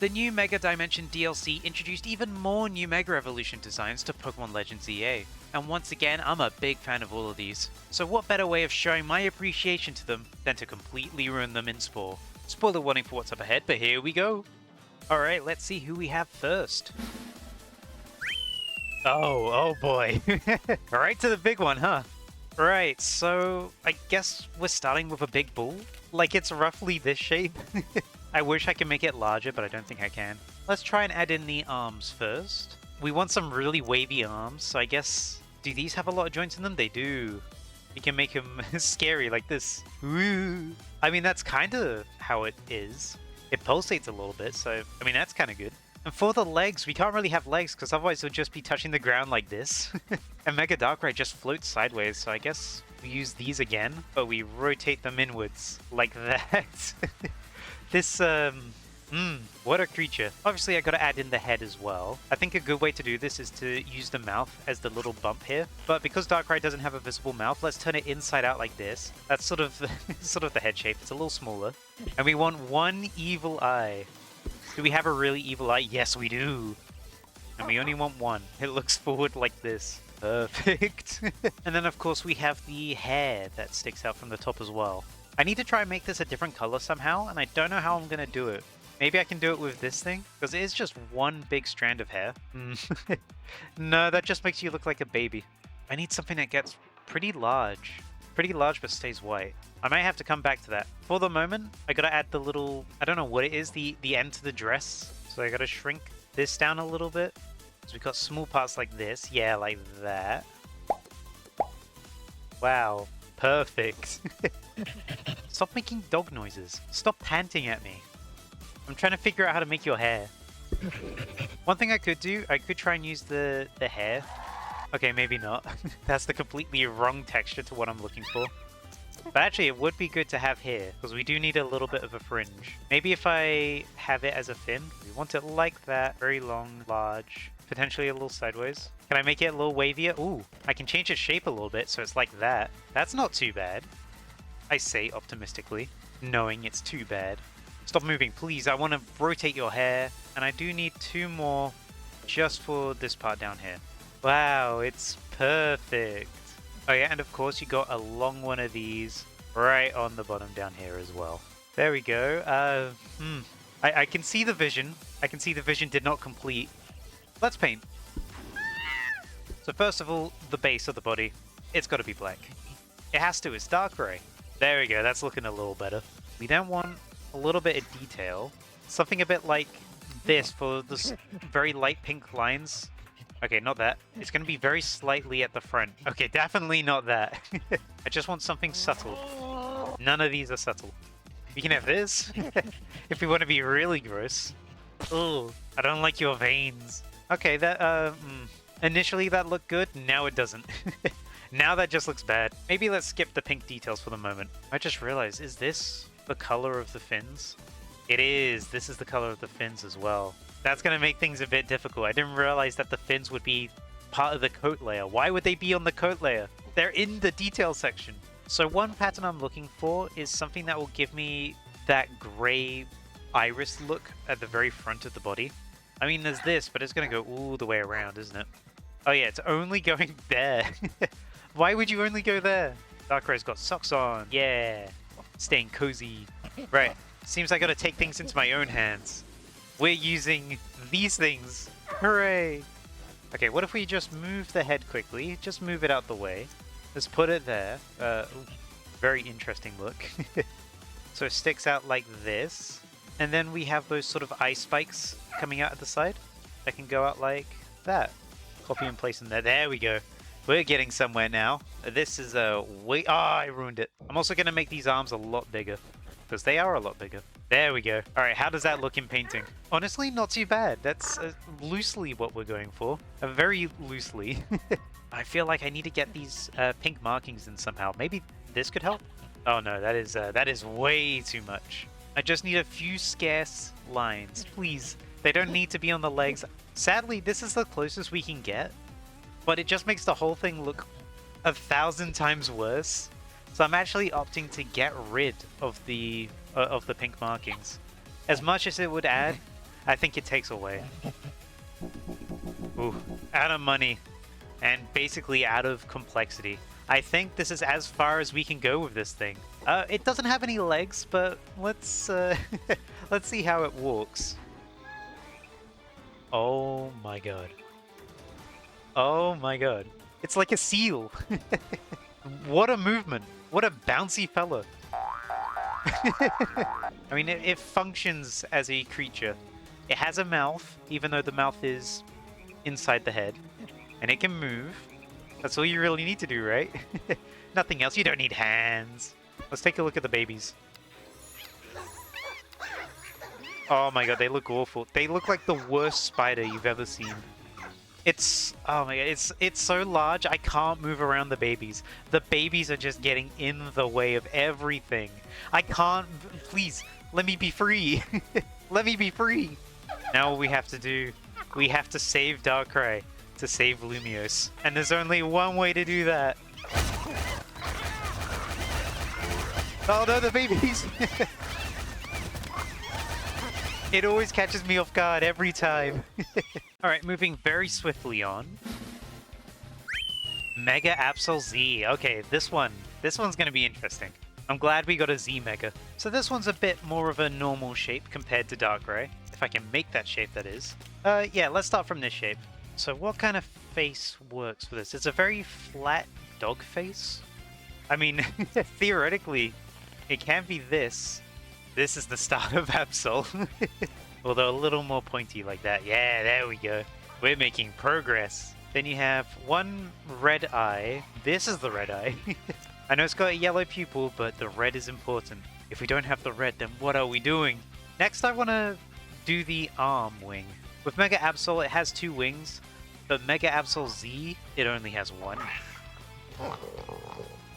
The new Mega Dimension DLC introduced even more new Mega Evolution designs to Pokémon Legends EA, and once again, I'm a big fan of all of these. So what better way of showing my appreciation to them than to completely ruin them in Spore? Spoiler warning for what's up ahead, but here we go! Alright, let's see who we have first. Oh boy. Right to the big one, huh? Right, so I guess we're starting with a big bull? Like it's roughly this shape? I wish I could make it larger, but I don't think I can. Let's try and add in the arms first. We want some really wavy arms, so I guess... Do these have a lot of joints in them? They do. You can make them scary like this. Woo! I mean, that's kind of how it is. It pulsates a little bit, so... I mean, that's kind of good. And for the legs, we can't really have legs, because otherwise they'll just be touching the ground like this. And Mega Darkrai just floats sideways, so I guess we use these again, but we rotate them inwards, like that. This, what a creature. Obviously I gotta add in the head as well. I think a good way to do this is to use the mouth as the little bump here. But because Darkrai doesn't have a visible mouth, let's turn it inside out like this. That's sort of the head shape. It's a little smaller. And we want one evil eye. Do we have a really evil eye? Yes, we do. And we only want one. It looks forward like this. Perfect. And then of course we have the hair that sticks out from the top as well. I need to try and make this a different color somehow, and I don't know how I'm gonna do it. Maybe I can do it with this thing, because it is just one big strand of hair. No, that just makes you look like a baby. I need something that gets pretty large. Pretty large but stays white. I might have to come back to that. For the moment, I gotta add the little, I don't know what it is, the end to the dress. So I gotta shrink this down a little bit. So we've got small parts like this. Yeah, like that. Wow. Perfect. Stop making dog noises. Stop panting at me. I'm trying to figure out how to make your hair. One thing I could do, I could try and use the hair. Okay, maybe not. That's the completely wrong texture to what I'm looking for. But actually, it would be good to have here, because we do need a little bit of a fringe. Maybe if I have it as a fin, we want it like that. Very long, large, potentially a little sideways. Can I make it a little wavier? Ooh, I can change its shape a little bit, so it's like that. That's not too bad. I say optimistically, knowing it's too bad. Stop moving, please. I want to rotate your hair. And I do need 2 more just for this part down here. Wow, it's perfect. Oh yeah, and of course you got a long one of these right on the bottom down here as well. There we go. I can see the vision. I can see the vision did not complete. Let's paint. So first of all, the base of the body, it's got to be black. It has to, it's Darkrai. There we go, that's looking a little better. We then want a little bit of detail. Something a bit like this for the very light pink lines. Okay, not that. It's going to be very slightly at the front. Okay, definitely not that. I just want something subtle. None of these are subtle. We can have this, if we want to be really gross. Ugh, I don't like your veins. Okay, that, initially that looked good, now it doesn't. Now that just looks bad. Maybe let's skip the pink details for the moment. I just realized, is this the color of the fins? It is. This is the color of the fins as well. That's going to make things a bit difficult. I didn't realize that the fins would be part of the coat layer. Why would they be on the coat layer? They're in the detail section. So one pattern I'm looking for is something that will give me that gray iris look at the very front of the body. I mean, there's this, but it's going to go all the way around, isn't it? Oh yeah, it's only going there. Why would you only go there? Darkrai's got socks on. Yeah. Staying cozy. Right. Seems I gotta take things into my own hands. We're using these things. Hooray! Okay, what if we just move the head quickly? Just move it out the way. Let's put it there. Very interesting look. So it sticks out like this. And then we have those sort of eye spikes coming out at the side that can go out like that. Copy and place in there. There we go. We're getting somewhere now. This is a way... I ruined it. I'm also going to make these arms a lot bigger, because they are a lot bigger. There we go. All right, how does that look in painting? Honestly, not too bad. That's loosely what we're going for. Very loosely. I feel like I need to get these pink markings in somehow. Maybe this could help? Oh no, that is way too much. I just need a few scarce lines, please. They don't need to be on the legs. Sadly, this is the closest we can get, but it just makes the whole thing look 1,000 times worse. So I'm actually opting to get rid of the pink markings. As much as it would add, I think it takes away. Ooh, out of money. And basically out of complexity. I think this is as far as we can go with this thing. It doesn't have any legs, but let's let's see how it walks. Oh my god. Oh my god. It's like a seal. What a movement. What a bouncy fella. I mean, it functions as a creature. It has a mouth, even though the mouth is inside the head. And it can move. That's all you really need to do, right? Nothing else. You don't need hands. Let's take a look at the babies. Oh my god, they look awful. They look like the worst spider you've ever seen. It's... oh my god, it's so large, I can't move around the babies. The babies are just getting in the way of everything. I can't... please, let me be free. Let me be free. Now what we have to do, we have to save Darkrai to save Lumiose. And there's only one way to do that. Oh no, the babies! It always catches me off guard every time. Alright, moving very swiftly on. Mega Absol Z. Okay, this one's gonna be interesting. I'm glad we got a Z Mega. So this one's a bit more of a normal shape compared to Darkrai. If I can make that shape, that is. Yeah, let's start from this shape. So what kind of face works for this? It's a very flat dog face. I mean, theoretically, it can be this. This is the start of Absol. Although a little more pointy like that. Yeah, there we go. We're making progress. Then you have one red eye. This is the red eye. I know it's got a yellow pupil, but the red is important. If we don't have the red, then what are we doing? Next, I want to do the arm wing. With Mega Absol, it has 2 wings. But Mega Absol Z, it only has 1.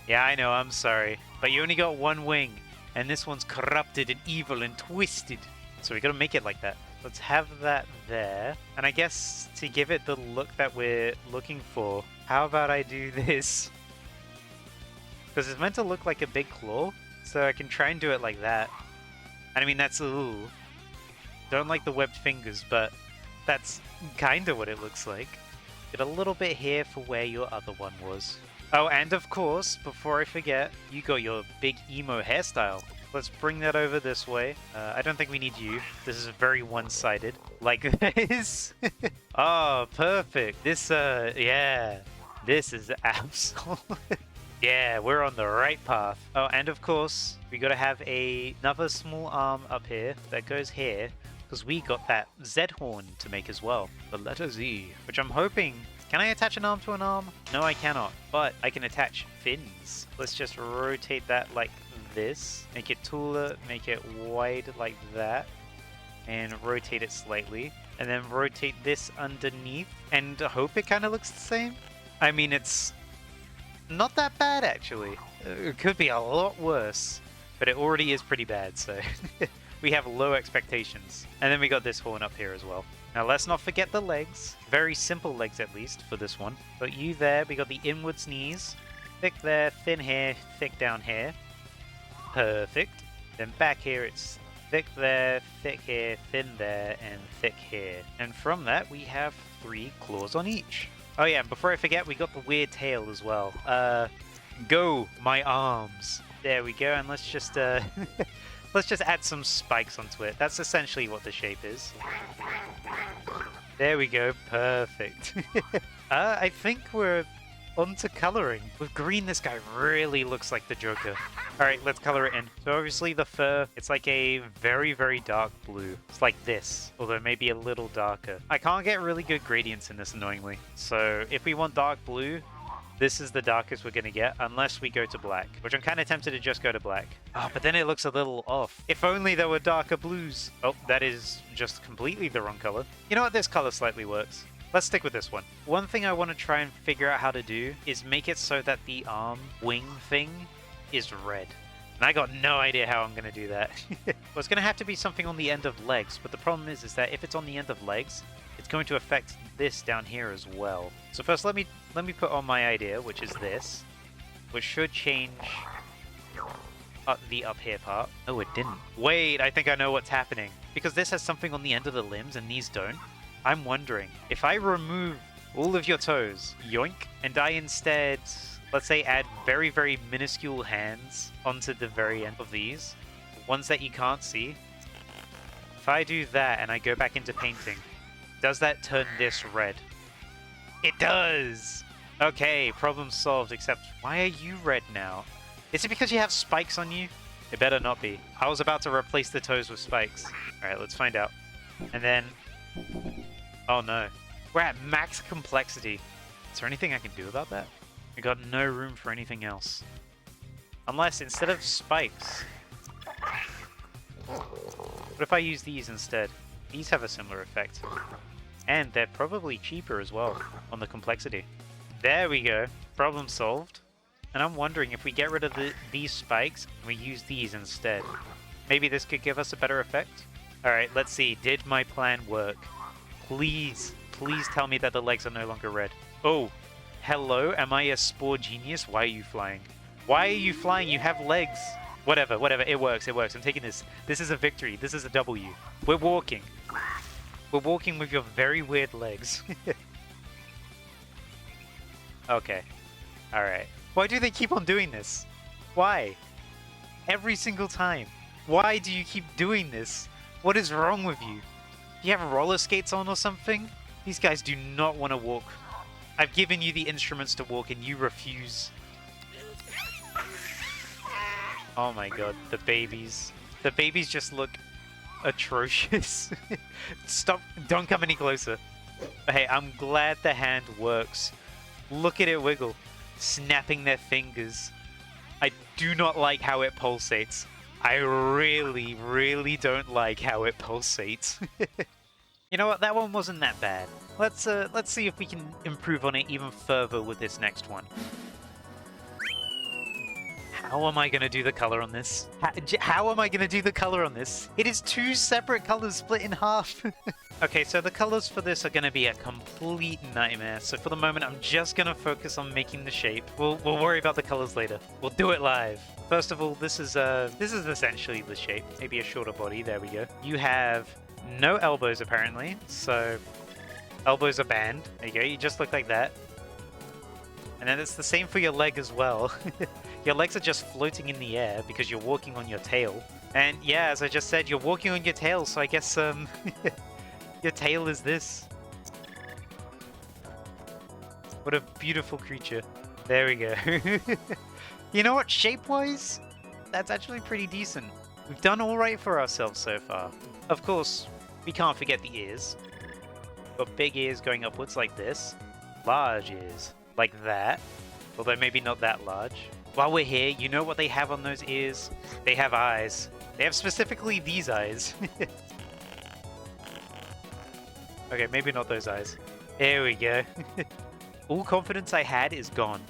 Yeah, I know, I'm sorry. But you only got 1 wing. And this one's corrupted and evil and twisted. So we gotta make it like that. Let's have that there. And I guess to give it the look that we're looking for, how about I do this? Because it's meant to look like a big claw. So I can try and do it like that. And I mean, that's... ooh. Don't like the webbed fingers, but that's kind of what it looks like. Get a little bit here for where your other one was. Oh, and of course, before I forget, you got your big emo hairstyle. Let's bring that over this way. I don't think we need you. This is very one-sided. Like this. Oh, perfect. This, yeah. This is Absol. Yeah, we're on the right path. Oh, and of course, we gotta have another small arm up here that goes here, because we got that Z horn to make as well. The letter Z, which I'm hoping... Can I attach an arm to an arm? No, I cannot, but I can attach fins. Let's just rotate that like this. Make it taller, make it wide like that, and rotate it slightly. And then rotate this underneath, and I hope it kind of looks the same. I mean, it's not that bad, actually. It could be a lot worse, but it already is pretty bad, so we have low expectations. And then we got this horn up here as well. Now let's not forget the legs. Very simple legs, at least, for this one. Got you there, we got the inwards knees. Thick there, thin here, thick down here. Perfect. Then back here it's thick there, thick here, thin there, and thick here. And from that we have 3 claws on each. Oh yeah, and before I forget, we got the weird tail as well. Go, my arms. There we go, and let's just let's just add some spikes onto it. That's essentially what the shape is. There we go, perfect. I think we're onto coloring. With green, this guy really looks like the Joker. Alright, let's color it in. So obviously the fur, it's like a very, very dark blue. It's like this, although maybe a little darker. I can't get really good gradients in this, annoyingly. So if we want dark blue, this is the darkest we're going to get, unless we go to black, which I'm kind of tempted to just go to black. Oh, but then it looks a little off. If only there were darker blues. Oh, that is just completely the wrong color. You know what? This color slightly works. Let's stick with this one. One thing I want to try and figure out how to do is make it so that the arm wing thing is red. And I got no idea how I'm going to do that. Well, it's going to have to be something on the end of legs, but the problem is that if it's on the end of legs, it's going to affect this down here as well. So first, let me put on my idea, which is this, which should change the up here part. Oh, it didn't. Wait, I think I know what's happening. because this has something on the end of the limbs and these don't, I'm wondering, if I remove all of your toes, yoink, and I instead, let's say, add very, very minuscule hands onto the very end of these, ones that you can't see. If I do that and I go back into painting, does that turn this red? It does! Okay, problem solved, except why are you red now? Is it because you have spikes on you? It better not be. I was about to replace the toes with spikes. Alright, let's find out. And then... oh no. We're at max complexity. Is there anything I can do about that? I got no room for anything else. Unless, instead of spikes... what if I use these instead? These have a similar effect. And they're probably cheaper as well on the complexity. There we go. Problem solved. And I'm wondering if we get rid of these spikes and we use these instead. Maybe this could give us a better effect? Alright, let's see. Did my plan work? Please, please tell me that the legs are no longer red. Oh, hello? Am I a Spore genius? Why are you flying? Why are you flying? You have legs. Whatever, whatever. It works, it works. I'm taking this. This is a victory. This is a W. We're walking. We're walking with your very weird legs. Okay. Alright. Why do they keep on doing this? Why? Every single time. Why do you keep doing this? What is wrong with you? Do you have roller skates on or something? These guys do not want to walk. I've given you the instruments to walk and you refuse. Oh my god, the babies. The babies just look atrocious. Stop, don't come any closer. Hey, I'm glad the hand works. Look at it wiggle, snapping their fingers. I do not like how it pulsates. I really, really don't like how it pulsates. You know what? That one wasn't that bad. Let's see if we can improve on it even further with this next one. How am I going to do the color on this? How am I going to do the color on this? It is two separate colors split in half. Okay, so the colors for this are going to be a complete nightmare. So for the moment, I'm just going to focus on making the shape. We'll worry about the colors later. We'll do it live. First of all, this is essentially the shape. Maybe a shorter body. There we go. You have no elbows apparently. So elbows are banned. There you go. You just look like that. And then it's the same for your leg as well. Your legs are just floating in the air because you're walking on your tail. And yeah, as I just said, you're walking on your tail, so I guess your tail is this. What a beautiful creature. There we go. You know what? Shape-wise, that's actually pretty decent. We've done alright for ourselves so far. Of course, we can't forget the ears. Got big ears going upwards like this. Large ears like that. Although maybe not that large. While we're here, you know what they have on those ears? They have eyes. They have specifically these eyes. Okay, maybe not those eyes. There we go. All confidence I had is gone.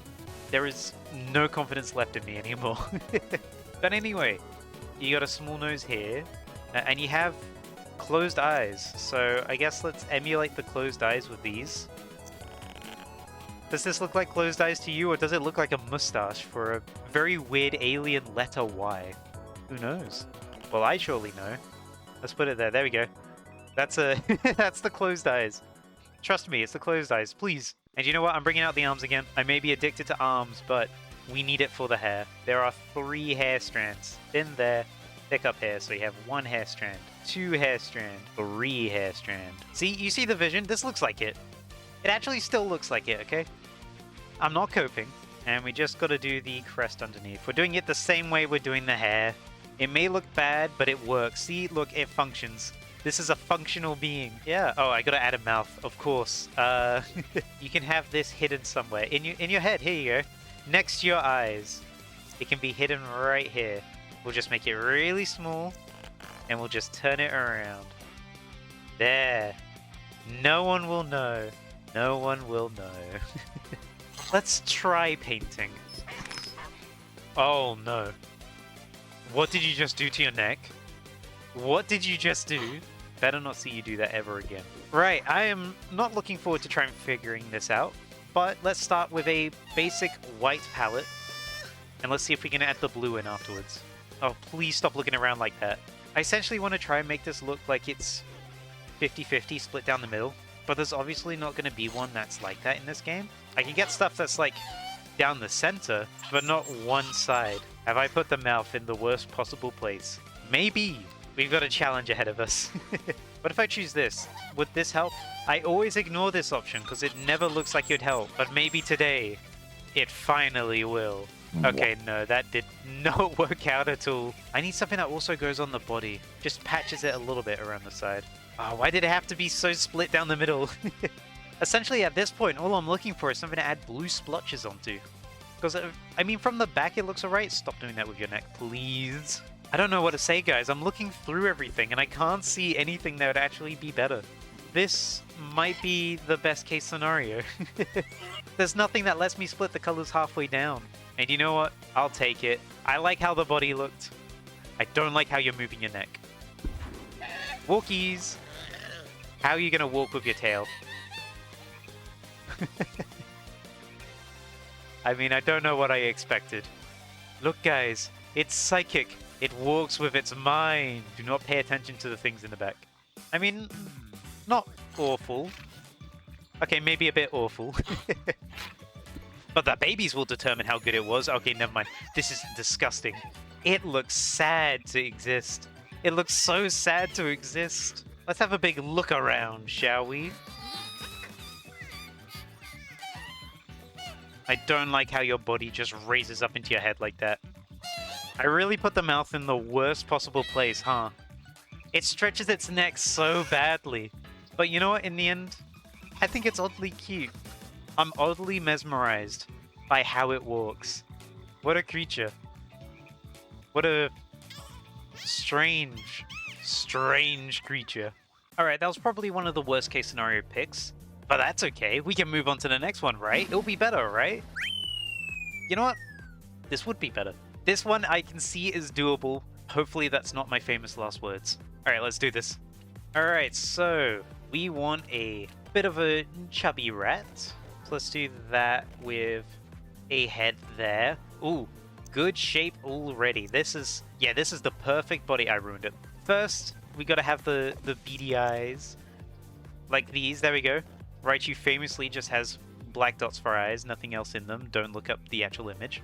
There is no confidence left in me anymore. But anyway, you got a small nose here, and you have closed eyes. So I guess let's emulate the closed eyes with these. Does this look like closed eyes to you, or does it look like a mustache for a very weird alien letter Y? Who knows? Well, I surely know. Let's put it there. There we go. That's that's the closed eyes. Trust me, it's the closed eyes, please. And you know what? I'm bringing out the arms again. I may be addicted to arms, but we need it for the hair. There are 3 hair strands. Thin there, thick up here, so you have 1 hair strand, 2 hair strand, 3 hair strand. See, you see the vision? This looks like it. It actually still looks like it, okay? I'm not coping, and we just got to do the crest underneath. We're doing it the same way we're doing the hair. It may look bad, but it works. See, look, it functions. This is a functional being. Yeah. Oh, I got to add a mouth, of course. You can have this hidden somewhere in your head. Here you go, next to your eyes. It can be hidden right here. We'll just make it really small, and we'll just turn it around. There. No one will know. No one will know. Let's try painting. Oh no. What did you just do to your neck? What did you just do? Better not see you do that ever again. Right, I am not looking forward to trying figuring this out, but let's start with a basic white palette, and let's see if we can add the blue in afterwards. Oh, please stop looking around like that. I essentially want to try and make this look like it's 50-50 split down the middle, but there's obviously not going to be one that's like that in this game. I can get stuff that's like down the center, but not one side. Have I put the mouth in the worst possible place? Maybe. We've got a challenge ahead of us. What if I choose this? Would this help? I always ignore this option because it never looks like it'd help, but maybe today it finally will. Okay, no, that did not work out at all. I need something that also goes on the body. Just patches it a little bit around the side. Oh, why did it have to be so split down the middle? Essentially, at this point, all I'm looking for is something to add blue splotches onto. Because, I mean, from the back it looks alright. Stop doing that with your neck, please. I don't know what to say, guys. I'm looking through everything, and I can't see anything that would actually be better. This might be the best case scenario. There's nothing that lets me split the colors halfway down. And you know what? I'll take it. I like how the body looked. I don't like how you're moving your neck. Walkies! How are you going to walk with your tail? I mean, I don't know what I expected. Look, guys. It's psychic. It walks with its mind. Do not pay attention to the things in the back. I mean, not awful. Okay, maybe a bit awful. But the babies will determine how good it was. Okay, never mind. This is disgusting. It looks sad to exist. It looks so sad to exist. Let's have a big look around, shall we? I don't like how your body just raises up into your head like that. I really put the mouth in the worst possible place, huh? It stretches its neck so badly. But you know what, in the end, I think it's oddly cute. I'm oddly mesmerized by how it walks. What a creature. What a strange, strange creature. Alright, that was probably one of the worst case scenario picks. But that's okay, we can move on to the next one, right? It'll be better, right? You know what? This would be better. This one I can see is doable. Hopefully that's not my famous last words. Alright, let's do this. Alright, so we want a bit of a chubby rat. So let's do that with a head there. Ooh, good shape already. This is the perfect body. I ruined it. First, we gotta have the beady eyes. Like these, there we go. Raichu famously just has black dots for eyes, nothing else in them. Don't look up the actual image.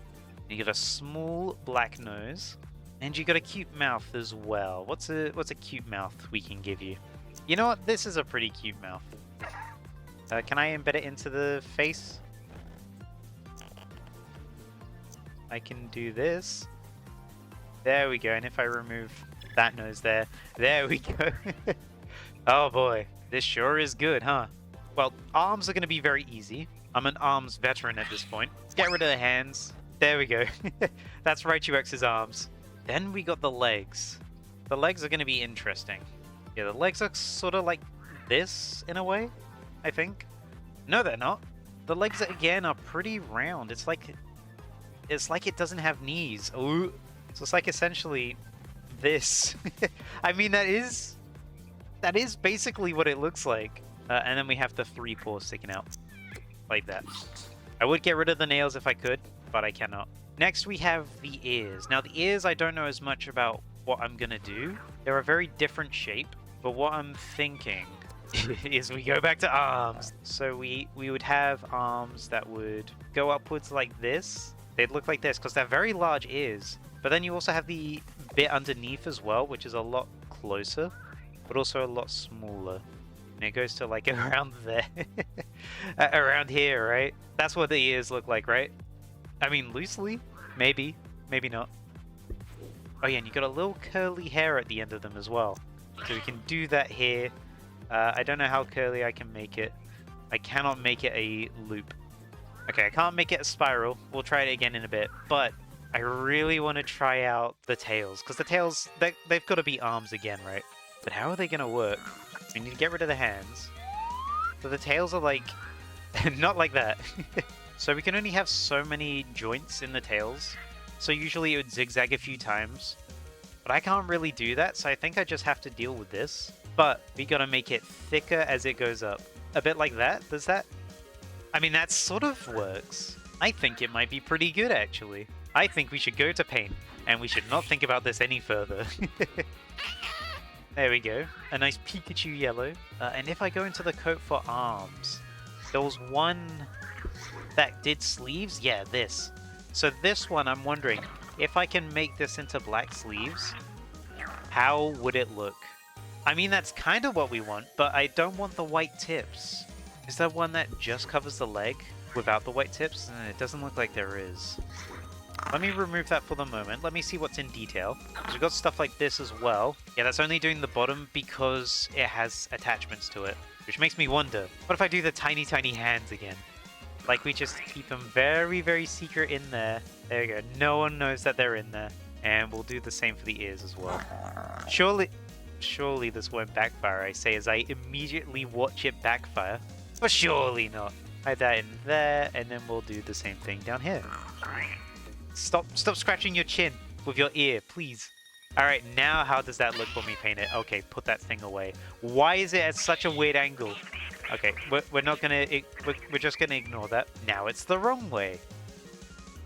And you got a small black nose. And you got a cute mouth as well. What's a cute mouth we can give you? You know what? This is a pretty cute mouth. Can I embed it into the face? I can do this. There we go. And if I remove that nose there, there we go. Oh boy, this sure is good, huh? Well, arms are going to be very easy. I'm an arms veteran at this point. Let's get rid of the hands. There we go. That's Raichu X's arms. Then we got the legs. The legs are going to be interesting. Yeah, the legs are sort of like this in a way, I think. No, they're not. The legs, again, are pretty round. It's like it doesn't have knees. Ooh. So it's like essentially this. I mean, that is basically what it looks like. And then we have the 3 paws sticking out. Like that. I would get rid of the nails if I could, but I cannot. Next, we have the ears. Now, the ears, I don't know as much about what I'm going to do. They're a very different shape, but what I'm thinking is we go back to arms. So we would have arms that would go upwards like this. They'd look like this because they're very large ears. But then you also have the bit underneath as well, which is a lot closer, but also a lot smaller. And it goes to like around there. Around here, right? That's what the ears look like, right? I mean, loosely. Maybe. Maybe not. Oh yeah, and you got a little curly hair at the end of them as well. So we can do that here. I don't know how curly I can make it. I cannot make it a loop. Okay, I can't make it a spiral. We'll try it again in a bit. But I really want to try out the tails. Because the tails, they've got to be arms again, right? But how are they going to work? We need to get rid of the hands. So the tails are like... not like that. So we can only have so many joints in the tails. So usually it would zigzag a few times. But I can't really do that, so I think I just have to deal with this. But we gotta make it thicker as it goes up. A bit like that? Does that... I mean, that sort of works. I think it might be pretty good, actually. I think we should go to paint, and we should not think about this any further. There we go. A nice Pikachu yellow. And if I go into the coat for arms, there was one that did sleeves. Yeah, this. So this one, I'm wondering, if I can make this into black sleeves, how would it look? I mean, that's kind of what we want, but I don't want the white tips. Is there one that just covers the leg without the white tips? It doesn't look like there is. Let me remove that for the moment. Let me see what's in detail. Because we've got stuff like this as well. Yeah, that's only doing the bottom because it has attachments to it. Which makes me wonder, what if I do the tiny, tiny hands again? Like, we just keep them very, very secret in there. There we go. No one knows that they're in there. And we'll do the same for the ears as well. Surely this won't backfire, I say, as I immediately watch it backfire. But surely not. Hide that in there, and then we'll do the same thing down here. Stop scratching your chin with your ear, please. Alright, now how does that look when we paint it? Okay, put that thing away. Why is it at such a weird angle? Okay, we're not gonna... We're just gonna ignore that. Now it's the wrong way.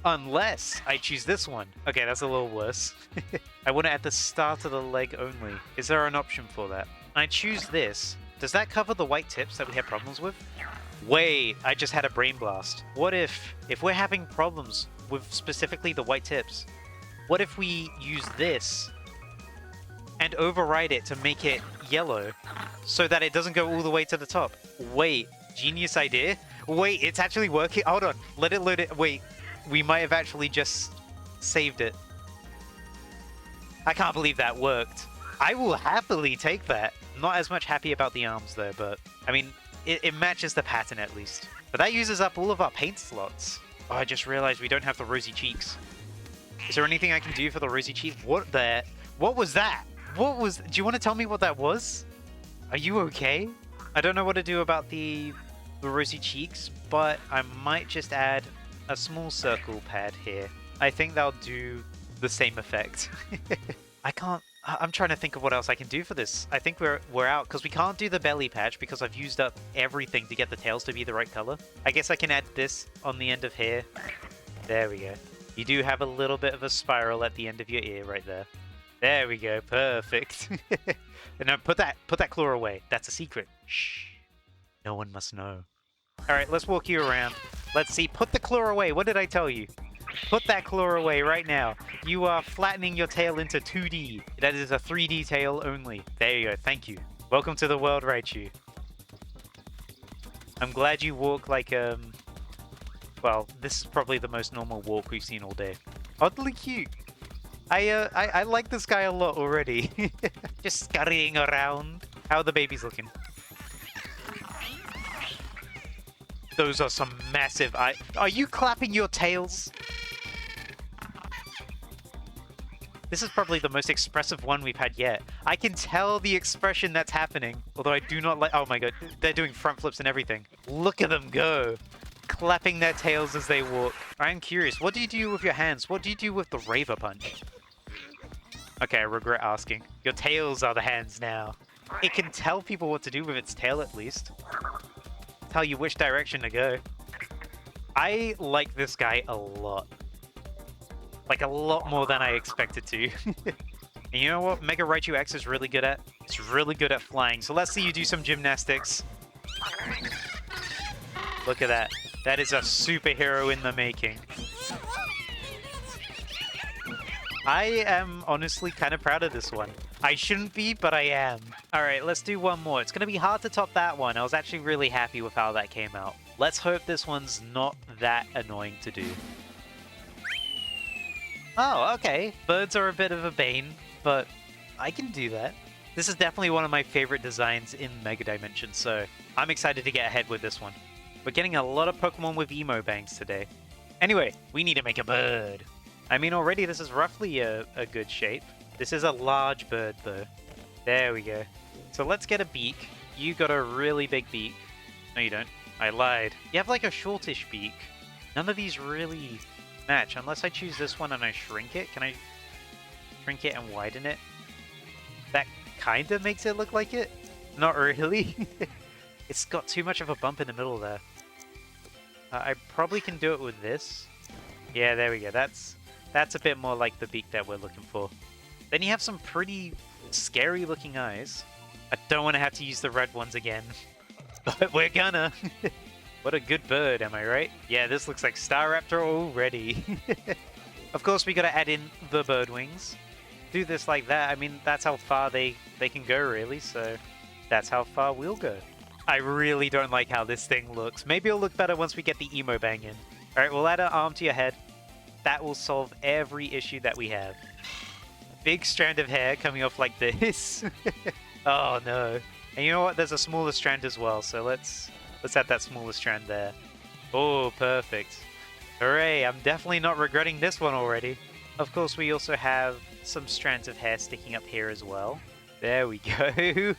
Unless I choose this one. Okay, that's a little worse. I want it at the start of the leg only. Is there an option for that? I choose this. Does that cover the white tips that we have problems with? Wait, I just had a brain blast. What if we're having problems with specifically the white tips, what if we use this and override it to make it yellow so that it doesn't go all the way to the top? Wait, genius idea. Wait, it's actually working. Hold on, let it load it. Wait, we might have actually just saved it. I can't believe that worked. I will happily take that. Not as much happy about the arms though, but I mean, it matches the pattern at least. But that uses up all of our paint slots. Oh, I just realized we don't have the rosy cheeks. Is there anything I can do for the rosy cheek? What was that? Do you want to tell me what that was? Are you okay? I don't know what to do about the rosy cheeks, but I might just add a small circle pad here. I think that'll do the same effect. I'm trying to think of what else I can do for this. I think we're out because we can't do the belly patch because I've used up everything to get the tails to be the right color. I guess I can add this on the end of here. There we go. You do have a little bit of a spiral at the end of your ear right there. There we go. Perfect. And now put that claw away. That's a secret. Shh. No one must know. All right, let's walk you around. Let's see. Put the claw away. What did I tell you? Put that claw away right now. You are flattening your tail into 2D. That is a 3D tail only. There you go. Thank you. Welcome to the world, Raichu. I'm glad you walk like, well, this is probably the most normal walk we've seen all day. Oddly cute. I like this guy a lot already. Just scurrying around. How are the babies looking? Those are some massive eyes. Are you clapping your tails? This is probably the most expressive one we've had yet. I can tell the expression that's happening. Although I do not like... Oh my god, they're doing front flips and everything. Look at them go. Clapping their tails as they walk. I'm curious, what do you do with your hands? What do you do with the Raver Punch? Okay, I regret asking. Your tails are the hands now. It can tell people what to do with its tail at least. Tell you which direction to go. I like this guy a lot. Like, a lot more than I expected to. And you know what Mega Raichu X is really good at? It's really good at flying. So let's see you do some gymnastics. Look at that. That is a superhero in the making. I am honestly kind of proud of this one. I shouldn't be, but I am. Alright, let's do one more. It's going to be hard to top that one. I was actually really happy with how that came out. Let's hope this one's not that annoying to do. Oh, okay. Birds are a bit of a bane, but I can do that. This is definitely one of my favorite designs in Mega Dimension, so I'm excited to get ahead with this one. We're getting a lot of Pokemon with emo bangs today. Anyway, we need to make a bird. I mean, already this is roughly a good shape. This is a large bird, though. There we go. So let's get a beak. You got a really big beak. No, you don't. I lied. You have like a shortish beak. None of these really match, unless I choose this one and I shrink it. Can I shrink it and widen it? That kind of makes it look like it. Not really. It's got too much of a bump in the middle there. I probably can do it with this. Yeah, there we go. That's a bit more like the beak that we're looking for. Then you have some pretty scary looking eyes. I don't want to have to use the red ones again, but we're gonna. What a good bird, am I right? Yeah, this looks like Staraptor already. Of course, we gotta add in the bird wings. Do this like that. I mean, that's how far they can go, really, so that's how far we'll go. I really don't like how this thing looks. Maybe it'll look better once we get the emo bang in. Alright, we'll add an arm to your head. That will solve every issue that we have. A big strand of hair coming off like this. Oh no. And you know what? There's a smaller strand as well, so let's add that smaller strand there. Oh, perfect. Hooray, I'm definitely not regretting this one already. Of course, we also have some strands of hair sticking up here as well. There we go.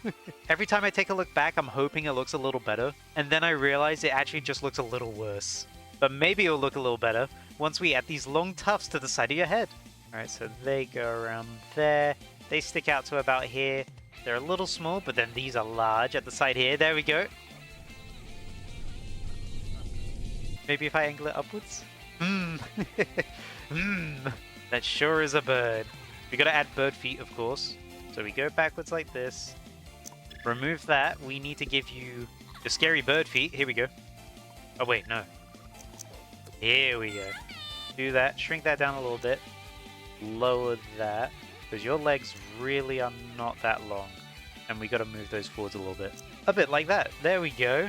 Every time I take a look back, I'm hoping it looks a little better. And then I realize it actually just looks a little worse. But maybe it'll look a little better once we add these long tufts to the side of your head. Alright, so they go around there. They stick out to about here. They're a little small, but then these are large at the side here. There we go. Maybe if I angle it upwards? That sure is a bird. We gotta add bird feet, of course. So we go backwards like this. Remove that. We need to give you the scary bird feet. Here we go. Oh wait, no. Here we go. Do that. Shrink that down a little bit. Lower that. Because your legs really are not that long. And we gotta move those forwards a little bit. A bit like that. There we go.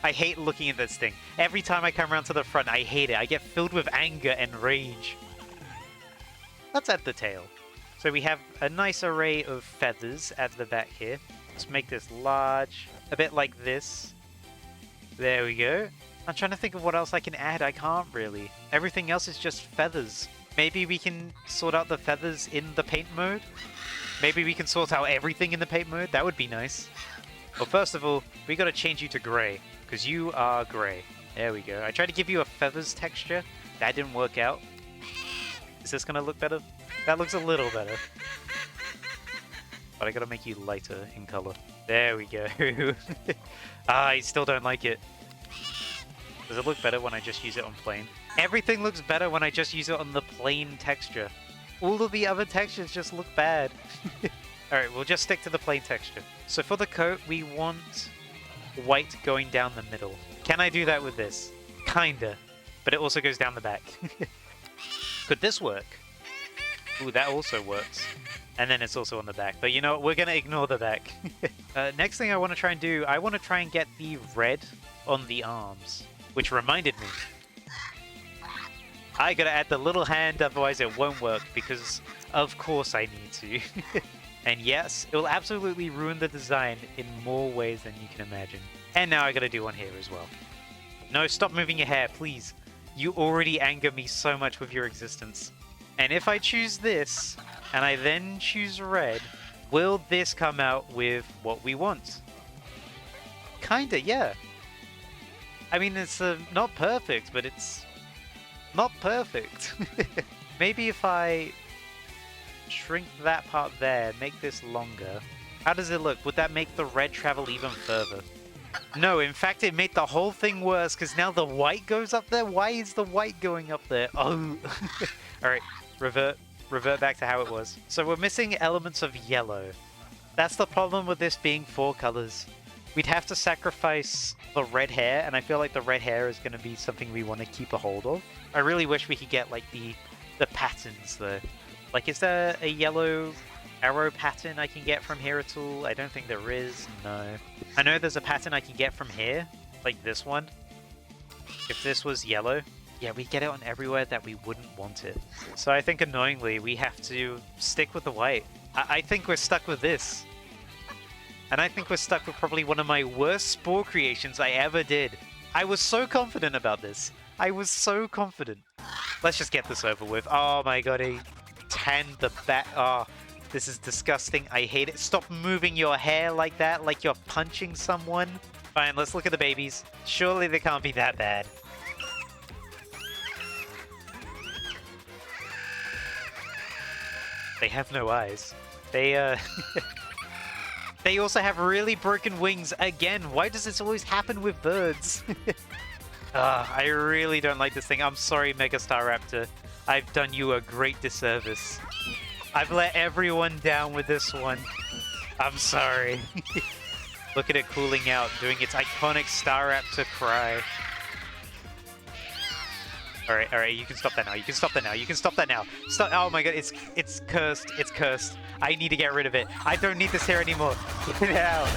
I hate looking at this thing. Every time I come around to the front, I hate it. I get filled with anger and rage. Let's add the tail. So we have a nice array of feathers at the back here. Let's make this large. A bit like this. There we go. I'm trying to think of what else I can add. I can't really. Everything else is just feathers. Maybe we can sort out the feathers in the paint mode? Maybe we can sort out everything in the paint mode? That would be nice. Well, first of all, we gotta change you to grey. Because you are grey. There we go. I tried to give you a feathers texture. That didn't work out. Is this gonna look better? That looks a little better. But I gotta make you lighter in color. There we go. I still don't like it. Does it look better when I just use it on plain? Everything looks better when I just use it on the plain texture. All of the other textures just look bad. Alright, we'll just stick to the plain texture. So for the coat, we want white going down the middle. Can I do that with this? Kinda. But it also goes down the back. Could this work? Ooh, that also works. And then it's also on the back. But you know what? We're going to ignore the back. Next thing I want to try and do, I want to try and get the red on the arms. Which reminded me. I got to add the little hand, otherwise it won't work. Because of course I need to. And yes, it will absolutely ruin the design in more ways than you can imagine. And now I got to do one here as well. No, stop moving your hair, please. You already anger me so much with your existence. And if I choose this, and I then choose red, will this come out with what we want? Kinda, yeah. I mean, it's not perfect, but it's not perfect. Maybe if I shrink that part there, make this longer. How does it look? Would that make the red travel even further? No, in fact, it made the whole thing worse, because now the white goes up there? Why is the white going up there? Oh! Alright, revert back to how it was. So we're missing elements of yellow. That's the problem with this being 4 colors. We'd have to sacrifice the red hair, and I feel like the red hair is going to be something we want to keep a hold of. I really wish we could get, like, the patterns, though. Like, is there a yellow arrow pattern I can get from here at all? I don't think there is. No. I know there's a pattern I can get from here, like this one. If this was yellow, yeah, we get it on everywhere that we wouldn't want it. So I think annoyingly we have to stick with the white. I think we're stuck with this. And I think we're stuck with probably one of my worst Spore creations I ever did. I was so confident about this. I was so confident. Let's just get this over with. Oh my god, I tanned the back. Oh, this is disgusting. I hate it. Stop moving your hair like that, like you're punching someone. Fine, let's look at the babies. Surely they can't be that bad. They have no eyes. They They also have really broken wings. Again, why does this always happen with birds? I really don't like this thing. I'm sorry, Mega Staraptor. I've done you a great disservice. I've let everyone down with this one. I'm sorry. Look at it cooling out, doing its iconic Staraptor cry. Alright, you can stop that now. You can stop that now. You can stop that now. Stop. Oh my god, it's cursed. It's cursed. I need to get rid of it. I don't need this here anymore. Get it out.